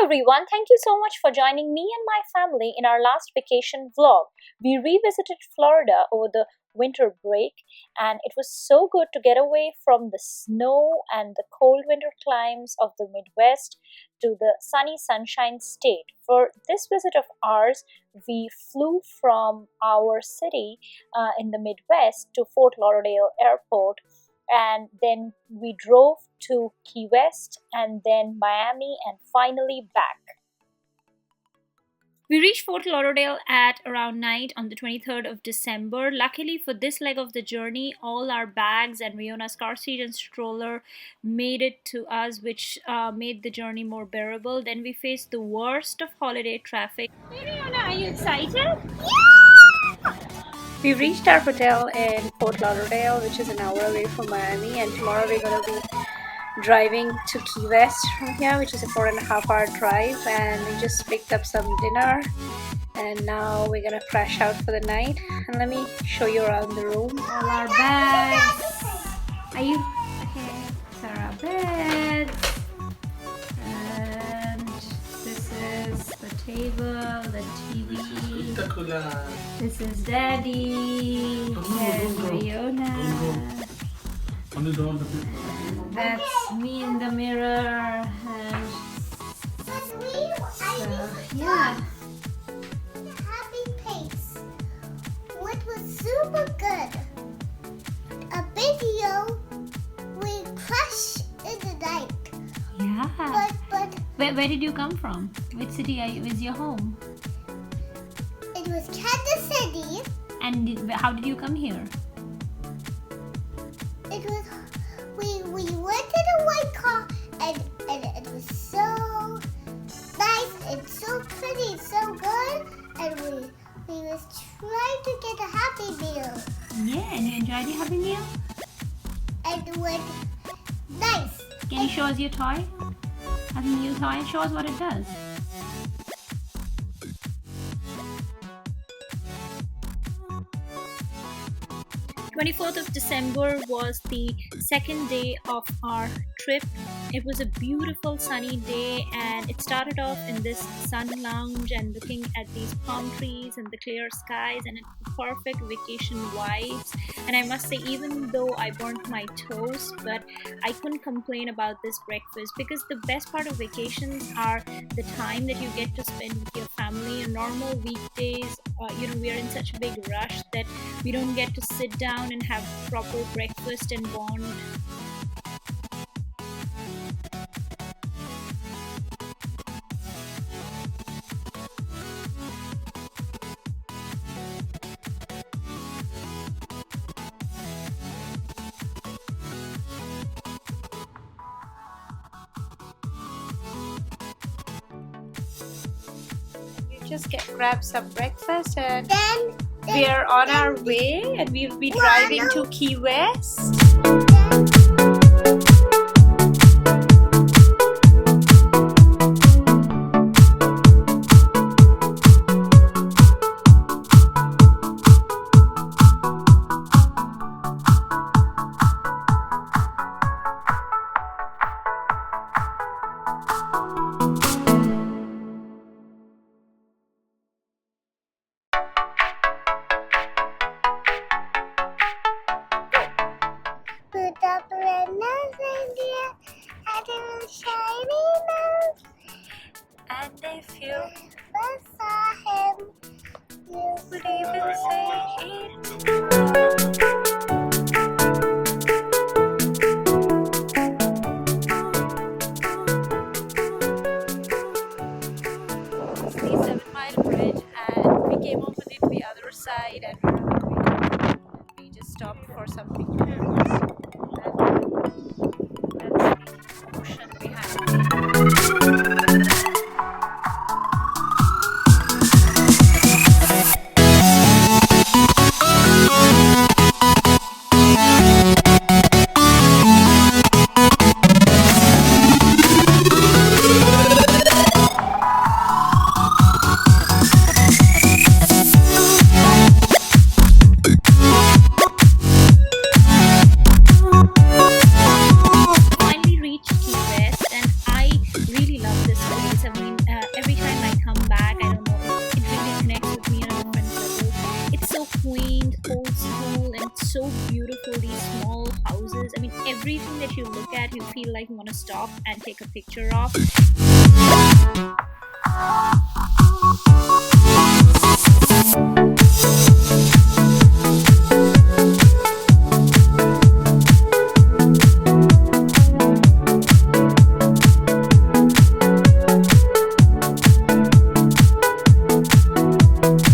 Everyone, thank you so much for joining me and my family in our last vacation vlog. We revisited Florida over the winter break, and it was so good to get away from the snow and the cold winter climes of the Midwest to the sunny sunshine state. For this visit of ours, we flew from our city in the Midwest to Fort Lauderdale Airport, and then we drove to Key West and then Miami and finally back. We reached Fort Lauderdale at around night on the 23rd of December. Luckily for this leg of the journey, all our bags and Riona's car seat and stroller made it to us, which made the journey more bearable. Then we faced the worst of holiday traffic. Hey Riona, are you excited? We reached our hotel in Fort Lauderdale, which is an hour away from Miami, and tomorrow we're going to be driving to Key West from here, which is a 4.5 hour drive. And we just picked up some dinner, and now we're gonna crash out for the night. And let me show you around the room. All our bags. Are you okay? These are our beds, and this is the table, the TV. This is Daddy and Riona. That's me in the mirror, and so, yeah. Happy Pace, which was super good. A video we crashed in the night. Yeah. But Where did you come from? Which city is your home? it was Kansas City. And how did you come here? It was we went in a white car, and it was so nice and so pretty and so good, and we was trying to get a Happy Meal, Yeah, and you enjoyed your Happy Meal? and it went nice. Can you show us your toy? Happy Meal toy? Show us what it does. 24th of December was the second day of our trip. It was a beautiful sunny day, and it started off in this sun lounge and looking at these palm trees and the clear skies, and it's perfect vacation vibes. And I must say, even though I burnt my toast, but I couldn't complain about this breakfast, because the best part of vacations are the time that you get to spend with your family. On normal weekdays, we are in such a big rush that we don't get to sit down and have proper breakfast and bond. Just grab some breakfast, and Then we are on our way, and we'll be driving to Key West. put up red nose reindeer had a shiny nose. And if you First saw him, you would even say it. It's the 7 Mile Bridge, and we came over the other side, and we just stopped for some pictures. That's the ocean behind me. like you want to stop and take a picture of.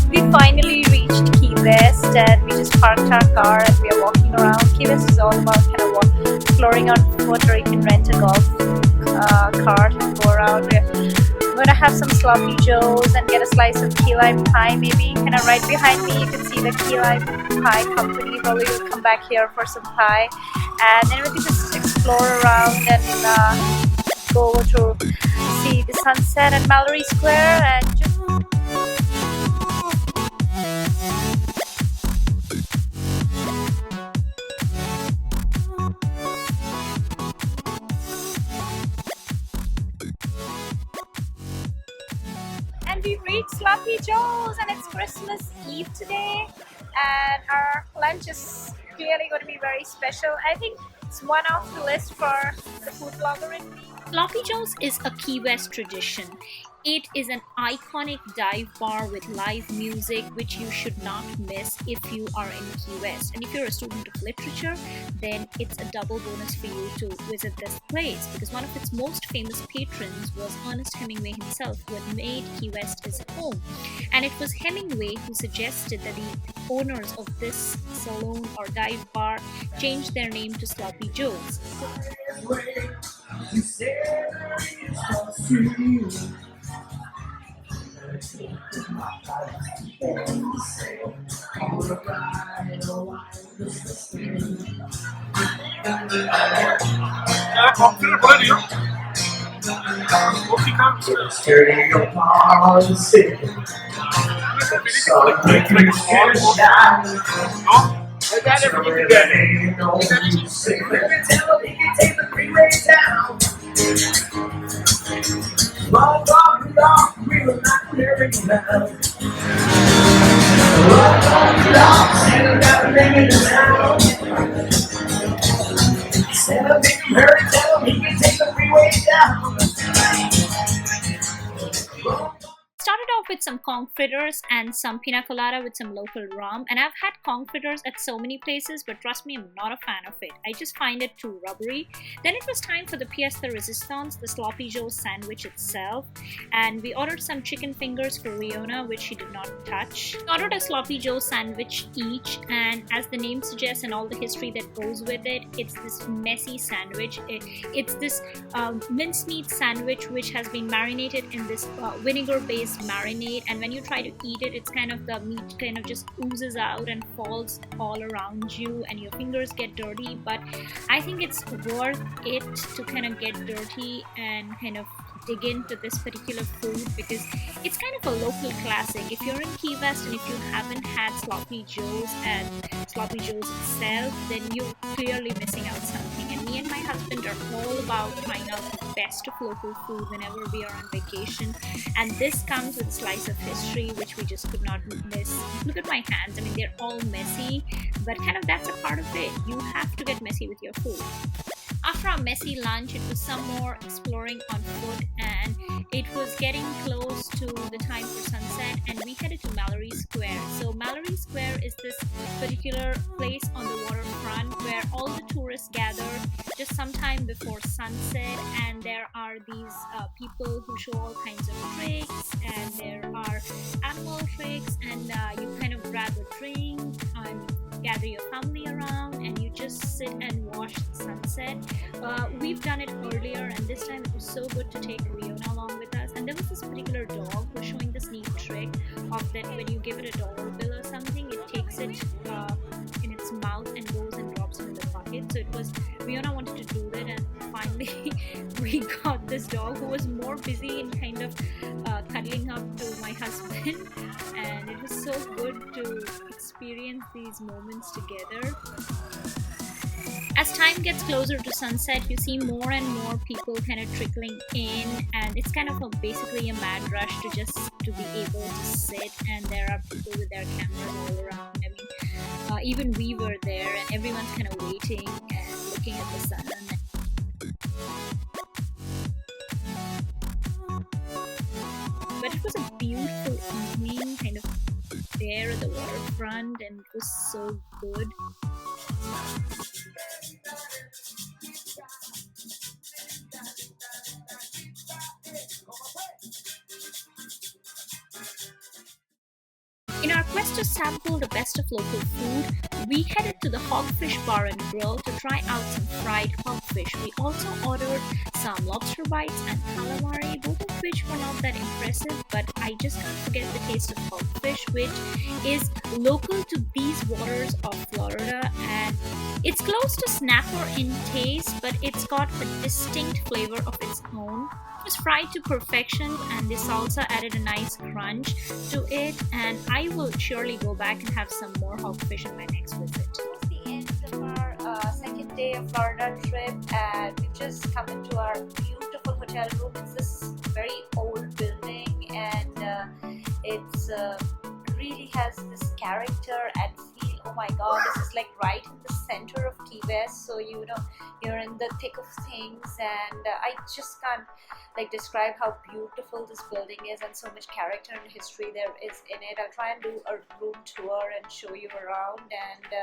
We finally reached Key West and we just parked our car and we are walking around. Key West is all about kind of exploring on foot, or you can rent a golf cart and go around. We're going to have some sloppy joes and get a slice of key lime pie maybe. Kind of right behind me you can see the key lime pie company. Probably we'll come back here for some pie, and then we can just explore around and go to see the sunset at Mallory Square and just and we reached Sloppy Joe's and it's Christmas Eve today and our lunch is clearly going to be very special. I think it's one off the list for the food blogger in me. Sloppy Joe's is a Key West tradition. It is an iconic dive bar with live music which you should not miss if you are in Key West. And if you're a student of literature, then it's a double bonus for you to visit this place because one of its most famous patrons was Ernest Hemingway himself, who had made Key West his home. And it was Hemingway who suggested that the owners of this saloon or dive bar change their name to Sloppy Joe's. Started off with some conch fritters and some pina colada with some local rum, and I've had conch fritters at so many places, but trust me, I'm not a fan of it. I just find it too rubbery. Then it was time for the pièce de résistance, the Sloppy Joe's sandwich itself, and we ordered some chicken fingers for Riona, which she did not touch. We ordered a Sloppy Joe's sandwich each, and as the name suggests and all the history that goes with it, it's this messy sandwich. It's this mincemeat sandwich which has been marinated in this vinegar-based marinade, and when you try to eat it, it's kind of the meat kind of just oozes out and falls all around you and your fingers get dirty. But I think it's worth it to kind of get dirty and kind of dig into this particular food because it's kind of a local classic. If you're in Key West and if you haven't had Sloppy Joe's and Sloppy Joe's itself, then you're clearly missing out something. And me and my husband are all about trying out the best of local food whenever we are on vacation, and this comes with a slice of history which we just could not miss. Look at my hands, I mean they're all messy, but kind of that's a part of it. You have to get messy with your food. After our messy lunch, it was some more exploring on foot, and it was getting close to the time for sunset, and we headed to Mallory Square. So Mallory Square is this particular place on the waterfront where all the tourists gather just sometime before sunset, and there are these people who show all kinds of tricks, and there are animal tricks, and you kind of grab a drink and gather your family around and you just sit and watch the sunset. We've done it earlier, and this time it was so good to take Riona along with us. And there was this particular dog who was showing this neat trick of that when you give it a dollar bill or something, it takes it in its mouth and goes and drops it in the bucket. So it was, Riona wanted to do that, and finally we got this dog who was more busy in kind of cuddling up to my husband, and it was so good to experience these moments together. As time gets closer to sunset, you see more and more people kind of trickling in, and it's kind of basically a mad rush to be able to sit, and there are people with their cameras all around. I mean, even we were there, and everyone's kind of waiting and looking at the sun. But it was a beautiful evening, kind of there at the waterfront, and it was so good. In our quest to sample the best of local food, we headed to the Hogfish Bar and Grill to try out some fried hogfish. We also ordered some lobster bites and calamari, both of which were not that impressive, but I just can't forget the taste of hogfish, which is local to these waters of Florida, and it's close to snapper in taste, but it's got a distinct flavor of its own. It was fried to perfection, and the salsa added a nice crunch to it, and I will surely go back and have some more hogfish in my next visit. It's the end of our second day of Florida trip, and we've just come into our beautiful hotel room. It's this very old building, and it's really has this character and feel. Oh my god, this is like right in the center of Key West, so you know you're in the thick of things, and I just can't like describe how beautiful this building is and so much character and history there is in it. I'll try and do a room tour and show you around, and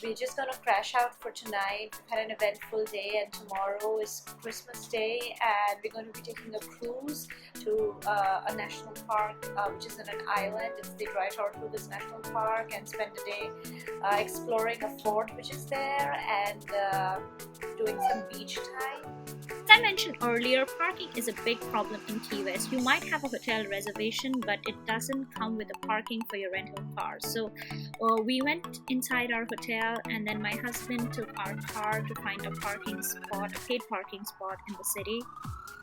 we're just gonna crash out for tonight. We've had an eventful day, and tomorrow is Christmas Day, and we're going to be taking a cruise to a national park, which is in an island. It's the Dry Tortugas National Park, and spend a day exploring a fort which is there, and doing some beach time. As I mentioned earlier, parking is a big problem in Key West. You might have a hotel reservation, but it doesn't come with a parking for your rental car. So we went inside our hotel, and then my husband took our car to find a parking spot, a paid parking spot in the city.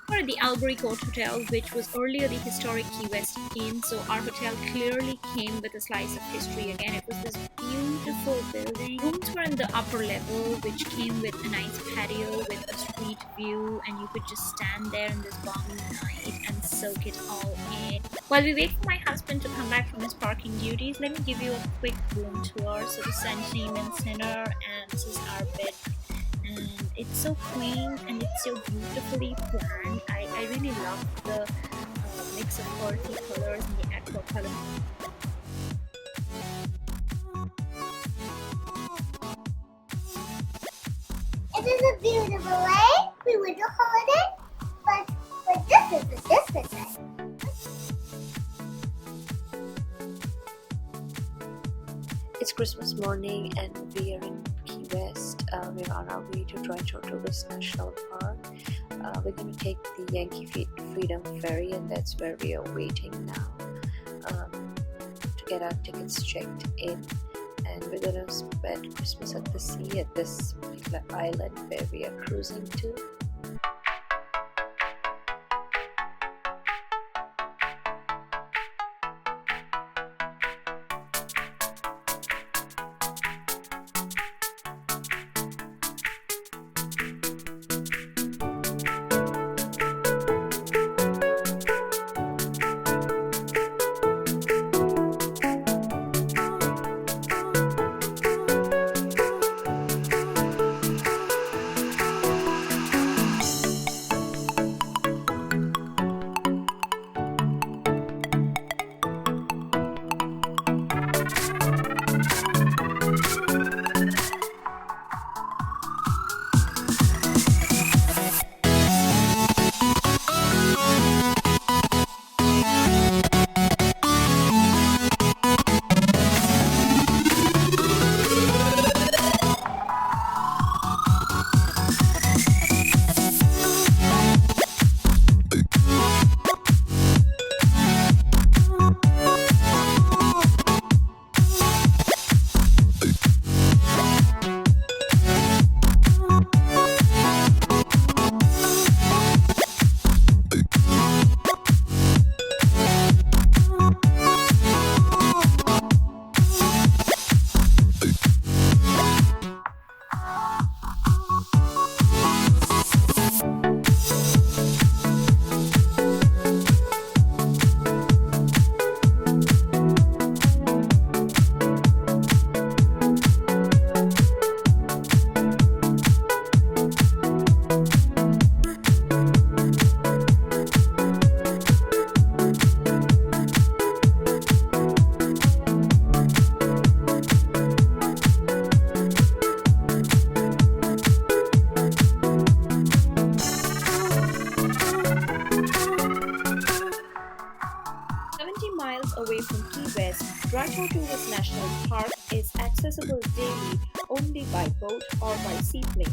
We're at the Albury Court Hotel, which was earlier the historic Key West Inn, so our hotel clearly came with a slice of history again. It was this beautiful building. Rooms were in the upper level, which came with a nice patio with a street view, and you could just stand there in this balmy night and soak it all in. While we wait for my husband to come back from his parking duties, let me give you a quick room tour. So the Santiman Center, and this is our bed. And it's so quaint and it's so beautifully planned. I really love the mix of earthy colors and the aqua color. It is a beautiful lake. We went to holiday, but this is the distance side. It's Christmas morning, and we are in Key West. We're on our way to Dry Tortugas National Park. We're going to take the Yankee Freedom Ferry, and that's where we are waiting now to get our tickets checked in. And we're going to spend Christmas at the sea at this particular island where we are cruising to. Tortugas National Park is accessible daily only by boat or by seaplane.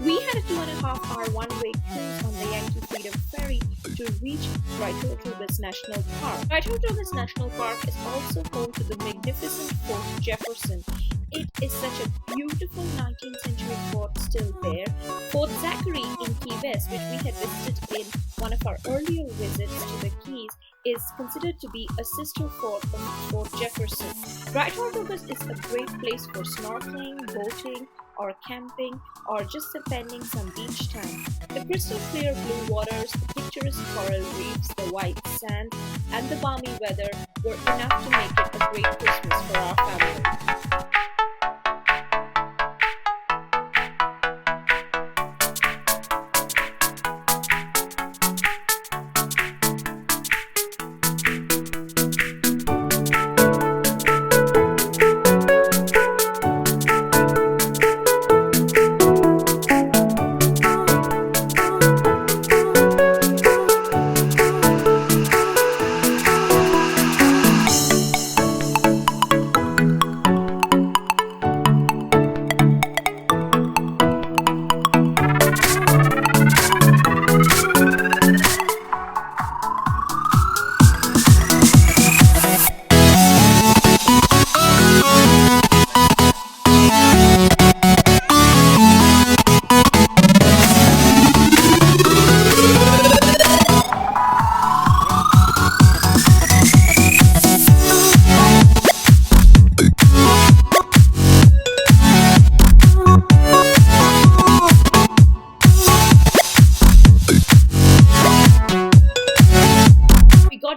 We had a 2.5 hour one-way cruise on the Yankee Freedom Ferry to reach Bright Tortugas National Park. Bright Tortugas National Park is also home to the magnificent Fort Jefferson. It is such a beautiful 19th century fort still there. Fort Zachary in Key West, which we had visited in one of our earlier visits to the Keys, is considered to be a sister fort of Fort Jefferson. Bright Tortugas is a great place for snorkeling, boating, or camping, or just spending some beach time. The crystal clear blue waters, the picturesque coral reefs, the white sand, and the balmy weather were enough to make it a great Christmas for our family.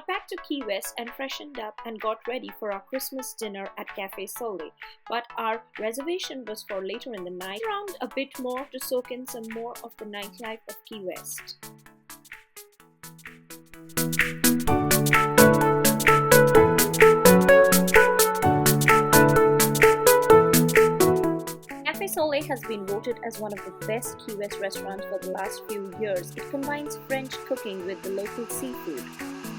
Back to Key West and freshened up and got ready for our Christmas dinner at Cafe Soleil, but our reservation was for later in the night. Around a bit more to soak in some more of the nightlife of Key West. Cafe Soleil has been voted as one of the best Key West restaurants for the last few years. It combines French cooking with the local seafood.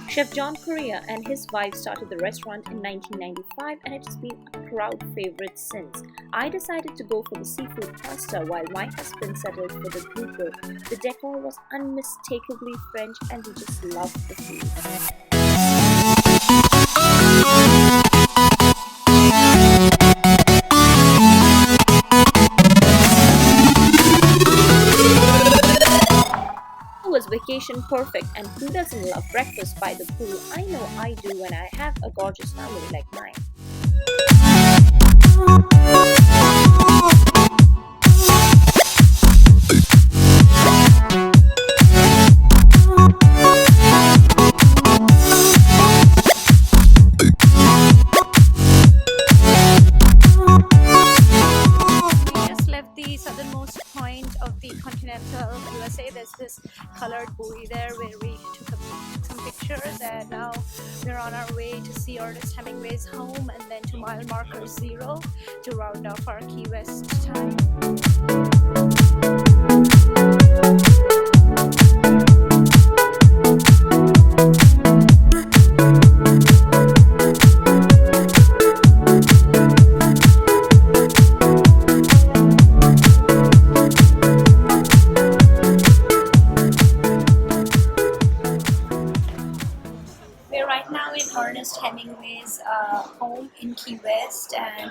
Chef John Correa and his wife started the restaurant in 1995 and it has been a crowd favorite since. I decided to go for the seafood pasta while my husband settled for the grouper. The decor was unmistakably French and we just loved the food. Was vacation perfect, and who doesn't love breakfast by the pool? I know I do when I have a gorgeous family like mine. Southernmost point of the continental USA. There's this colored buoy there where we took some pictures, and now we're on our way to see Ernest Hemingway's home and then to mile marker 0 to round off our Key West time. Ernest Hemingway's home in Key West, and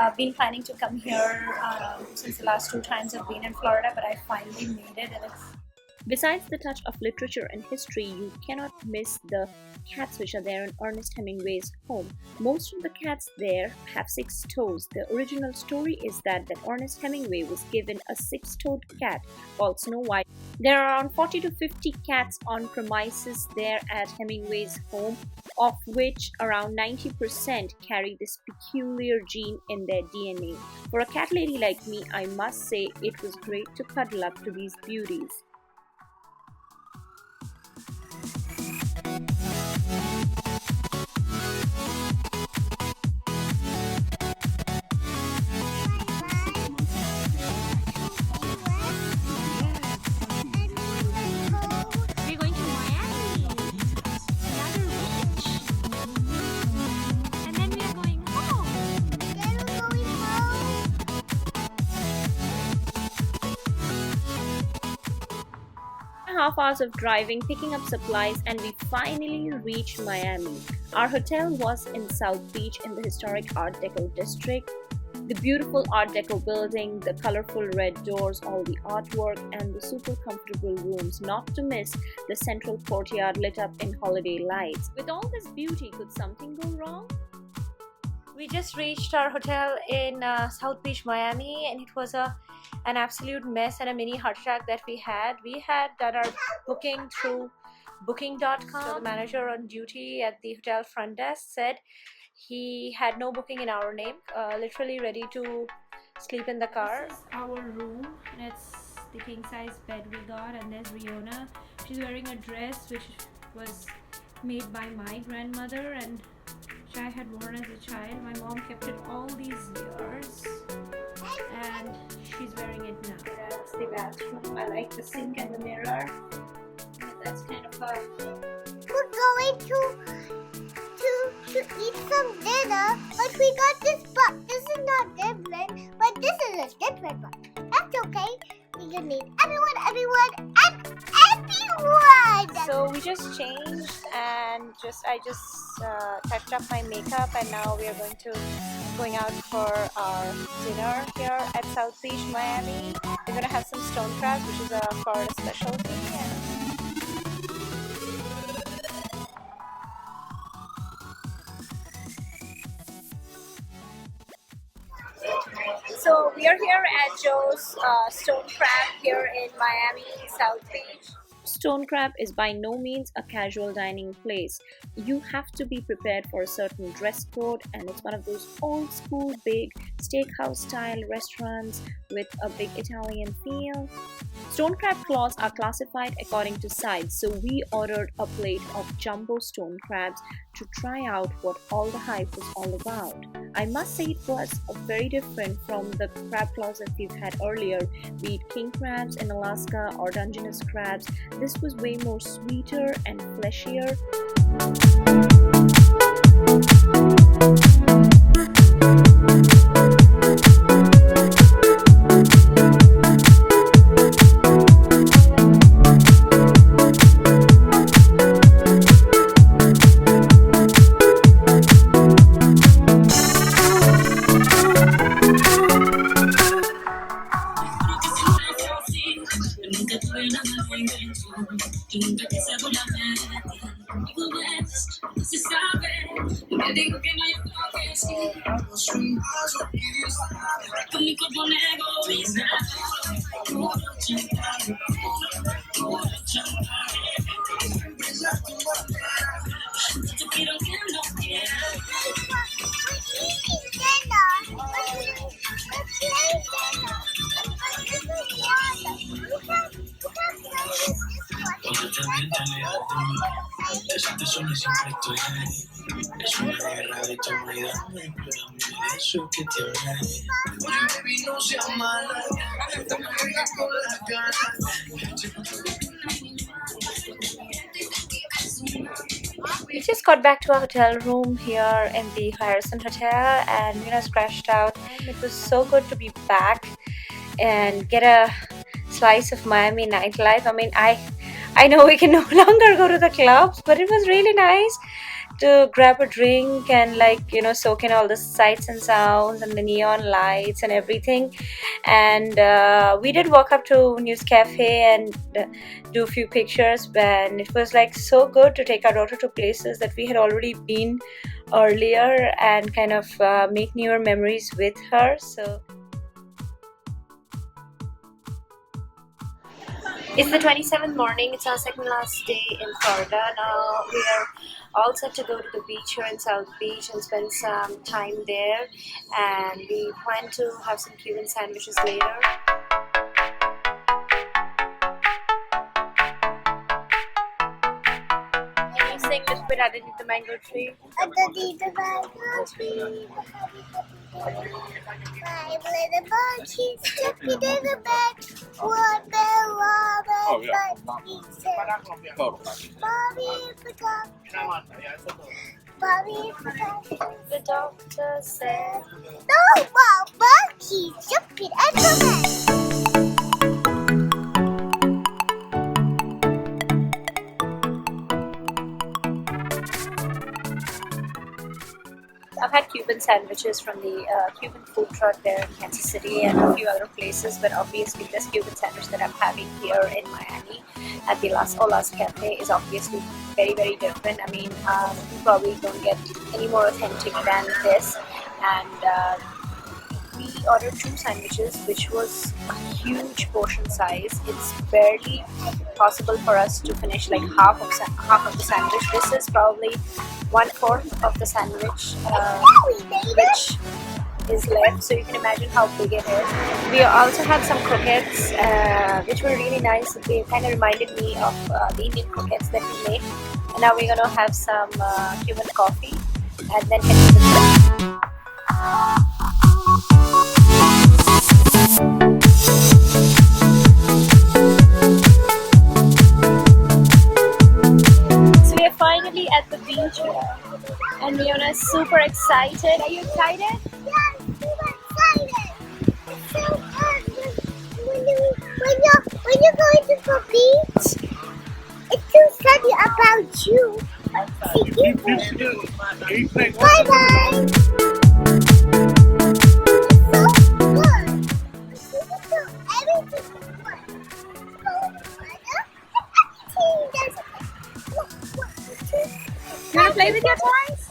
I've been planning to come here since the last 2 times I've been in Florida, but I finally made it. And besides the touch of literature and history, you cannot miss the cats which are there in Ernest Hemingway's home. Most of the cats there have 6 toes. The original story is that Ernest Hemingway was given a 6-toed cat called Snow White. There are around 40 to 50 cats on premises there at Hemingway's home, of which around 90% carry this peculiar gene in their DNA. For a cat lady like me, I must say it was great to cuddle up to these beauties. And then we hours of driving, picking up supplies, and we finally reached Miami. Our hotel was in South Beach in the historic Art Deco district. The beautiful Art Deco building, the colorful red doors, all the artwork, and the super comfortable rooms, not to miss the central courtyard lit up in holiday lights. With all this beauty, could something go wrong? We just reached our hotel in South Beach, Miami, and it was an absolute mess and a mini heart attack that we had. We had done our booking through booking.com. So the manager on duty at the hotel front desk said he had no booking in our name, literally ready to sleep in the car. This is our room, and it's the king size bed we got, and there's Riona. She's wearing a dress which was made by my grandmother and which I had worn as a child. My mom kept it all these years and she's wearing it now. That's the bathroom. I like the sink and the mirror. That's kind of a... We're going to eat some dinner, but we got this box. This is not different, but this is a different box. That's okay. We can meet everyone, and everyone. So we just changed and I just touched up my makeup, and now we are going out for our dinner here at South Beach, Miami. We're gonna have some stone crabs, which is a Florida specialty. So we are here at Joe's Stone Crab here in Miami, South Beach. Stone Crab is by no means a casual dining place. You have to be prepared for a certain dress code, and it's one of those old school big steakhouse style restaurants with a big Italian feel. Stone crab claws are classified according to size, so we ordered a plate of jumbo stone crabs to try out what all the hype was all about. I must say it was very different from the crab claws that we've had earlier, be it king crabs in Alaska or Dungeness crabs. This was way more sweeter and fleshier. We just got back to our hotel room here in the Harrison Hotel, and scratched out. It was so good to be back and get a slice of Miami nightlife. I mean, I know we can no longer go to the clubs, but it was really nice to grab a drink and soak in all the sights and sounds and the neon lights and everything. And we did walk up to News Cafe and do a few pictures, and it was so good to take our daughter to places that we had already been earlier and kind of make newer memories with her. So it's the 27th morning. It's our second last day in Florida. Now we are all set to go to the beach here in South Beach and spend some time there, and we plan to have some Cuban sandwiches later. Can you sing a little bit underneath the mango tree? Underneath the mango tree, five little monkeys jumping in the bed. One bell robin, but he said, Mommy, the doctor. Mommy, the doctor. The doctor said, No more monkeys jumping in the bed. I've had Cuban sandwiches from the Cuban food truck there in Kansas City and a few other places, but obviously this Cuban sandwich that I'm having here in Miami at the Las Olas Cafe is obviously very, very different. I mean, you probably don't get any more authentic than this. And we ordered 2 sandwiches, which was a huge portion size. It's barely possible for us to finish like half of the sandwich. This is probably 1/4 of the sandwich which is left, so you can imagine how big it is. We also had some croquettes which were really nice. They kind of reminded me of the Indian croquettes that we make. And now we're gonna have some Cuban coffee and then head to the So we are finally at the beach here, and Leona is super excited. Are you excited? Yeah, I'm super excited. It's so fun. When you're going to the beach, it's to study about you. Bye bye. It's so good. Everything is fun. You wanna play with your toys?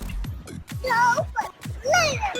No, but later.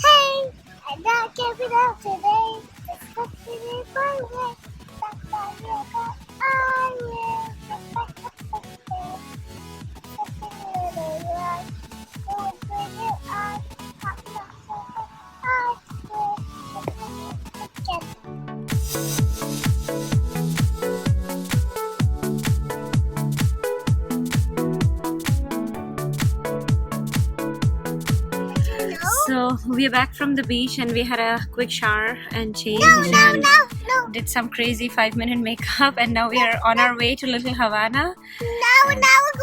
Hey, I don't give it up today. It's not today, my way. That's why I will. So we're back from the beach and we had a quick shower and change No. did some crazy 5-minute makeup, and now we are on our way to Little Havana. Now we're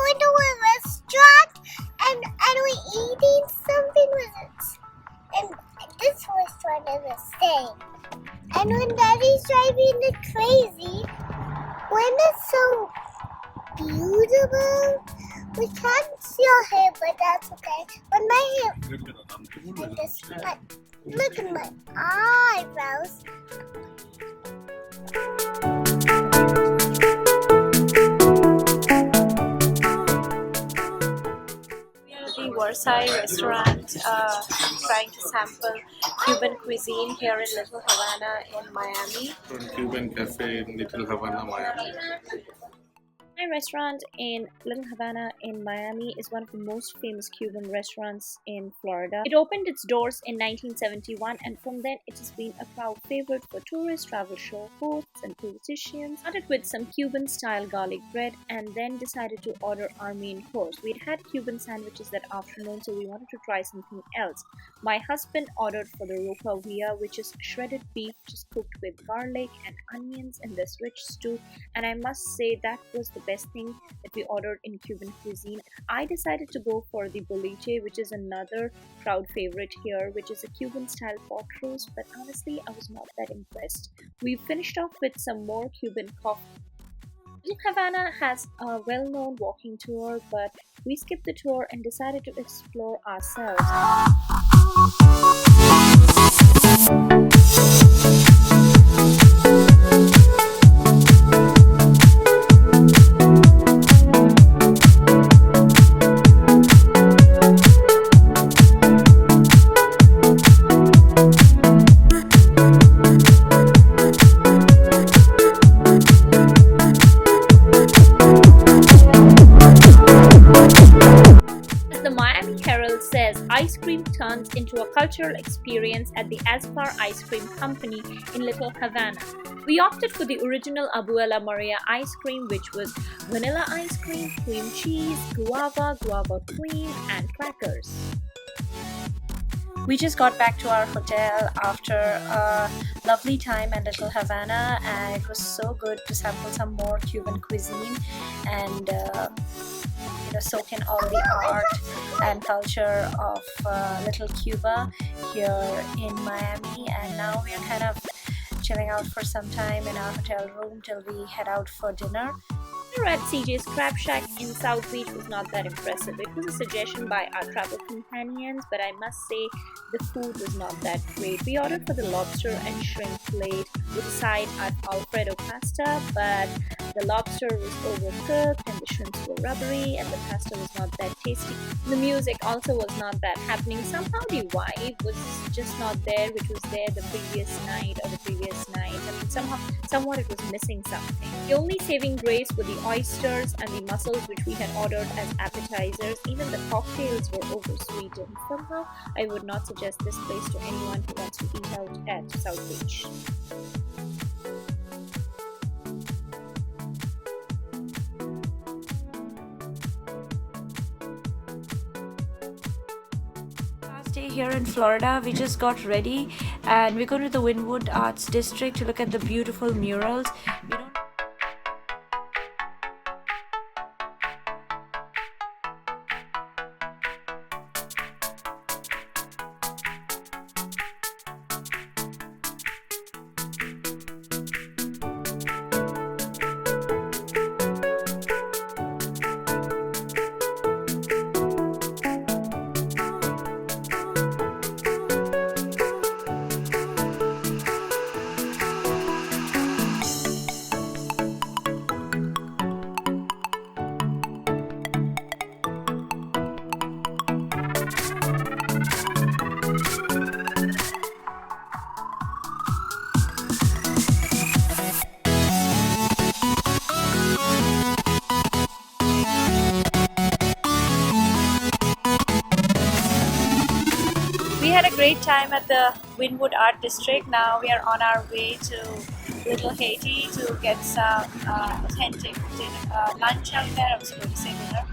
going to a restaurant and we're eating something with it. And this restaurant is the same. And when Daddy's driving it crazy, when it's so beautiful, we can't see your hair, but that's okay. When my hair, and this, look at my eyebrows. We are at the Versailles restaurant trying to sample Cuban cuisine here in Little Havana in Miami. Cuban Cafe in Little Havana, Miami. My restaurant in Little Havana in Miami is one of the most famous Cuban restaurants in Florida. It opened its doors in 1971, and from then it has been a crowd favorite for tourists, travel show hosts and politicians. Started with some Cuban style garlic bread and then decided to order our main course. We'd had Cuban sandwiches that afternoon, so we wanted to try something else. My husband ordered for the ropa villa, which is shredded beef just cooked with garlic and onions in this rich stew, and I must say that was the best thing that we ordered in Cuban cuisine. I decided to go for the boliche, which is another crowd favorite here, which is a Cuban style pork roast, but honestly I was not that impressed. We finished off with some more Cuban coffee. Little Havana has a well-known walking tour, but we skipped the tour and decided to explore ourselves. ice cream turns into a cultural experience at the Aspar Ice Cream Company in Little Havana. We opted for the original Abuela Maria ice cream, which was vanilla ice cream, cream cheese, guava, guava cream, and crackers. We just got back to our hotel after a lovely time in Little Havana, and it was so good to sample some more Cuban cuisine and soak in all the art and culture of Little Cuba here in Miami. And now we are kind of chilling out for some time in our hotel room till we head out for dinner. Dinner at CJ's Crab Shack in South Beach was not that impressive. It was a suggestion by our travel companions, but I must say the food was not that great. We ordered for the lobster and shrimp plate with side at Alfredo pasta, but the lobster was overcooked and the shrimps were rubbery and the pasta was not that tasty. The music also was not that happening. Somehow the vibe was just not there, which was there the previous night or the previous night. I mean, somewhat it was missing something. The only saving grace were the oysters and the mussels, which we had ordered as appetizers. Even the cocktails were oversweetened. Somehow I would not suggest this place to anyone who wants to eat out at South Beach. Last day here in Florida, we just got ready and we're going to the Wynwood Arts District to look at the beautiful murals. We had a great time at the Wynwood Art District. Now we are on our way to Little Haiti to get some authentic lunch out there. I was going to say dinner.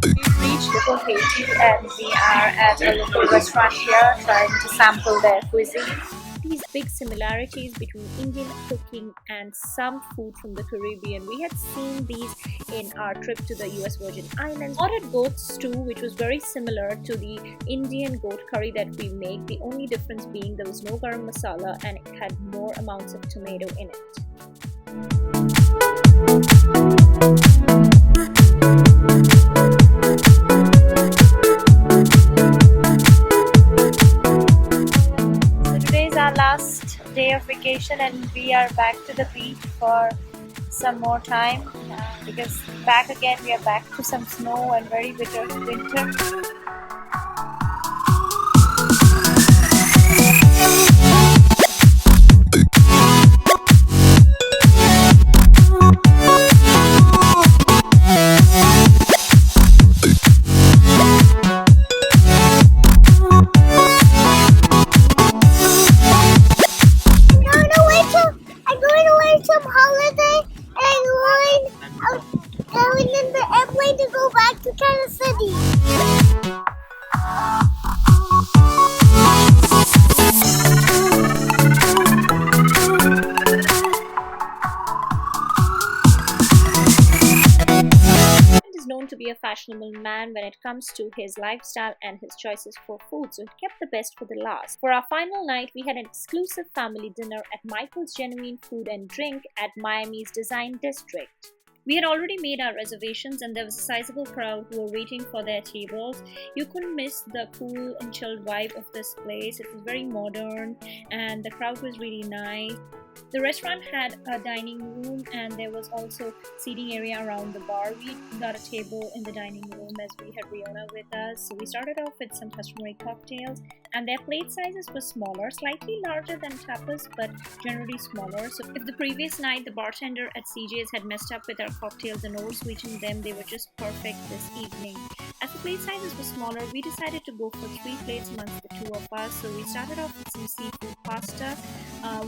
We reached Little Haiti and we are at a local restaurant here trying to sample their cuisine. These big similarities between Indian cooking and some food from the Caribbean. We had seen these in our trip to the US Virgin Islands. Ordered goat stew, which was very similar to the Indian goat curry that we make. The only difference being there was no garam masala and it had more amounts of tomato in it. Our last day of vacation and we are back to the beach for some more time because back again we are back to some snow and very bitter winter. To go back to Kansas City. Is known to be a fashionable man when it comes to his lifestyle and his choices for food, so he kept the best for the last. For our final night, we had an exclusive family dinner at Michael's Genuine Food and Drink at Miami's Design District. We had already made our reservations and there was a sizable crowd who were waiting for their tables. You couldn't miss the cool and chilled vibe of this place. It was very modern and the crowd was really nice. The restaurant had a dining room and there was also seating area around the bar. We got a table in the dining room as we had Riona with us. So we started off with some customary cocktails, and their plate sizes were smaller, slightly larger than tapas, but generally smaller. So if the previous night the bartender at CJ's had messed up with our cocktails and over-sweetened them, they were just perfect this evening. As the plate sizes were smaller, we decided to go for 3 plates amongst the two of us. So we started off with some seafood pasta,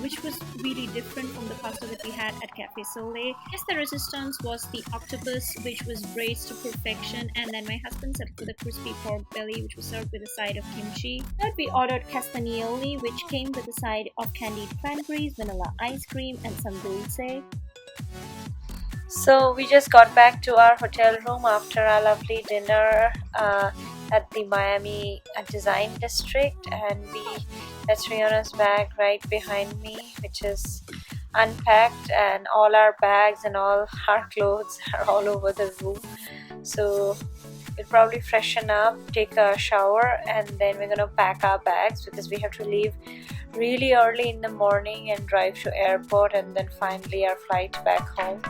which was really different from the pasta that we had at Cafe Soleil. Yes, the resistance was the octopus, which was braised to perfection, and then my husband settled for the crispy pork belly, which was served with a side of kimchi. Third, we ordered castagnoli, which came with a side of candied cranberries, vanilla ice cream, and some dulce. So we just got back to our hotel room after our lovely dinner at the Miami Design District, and that's Riona's bag right behind me, which is unpacked, and all our bags and all our clothes are all over the room. So we'll probably freshen up, take a shower, and then we're gonna pack our bags because we have to leave really early in the morning and drive to airport, and then finally our flight back home.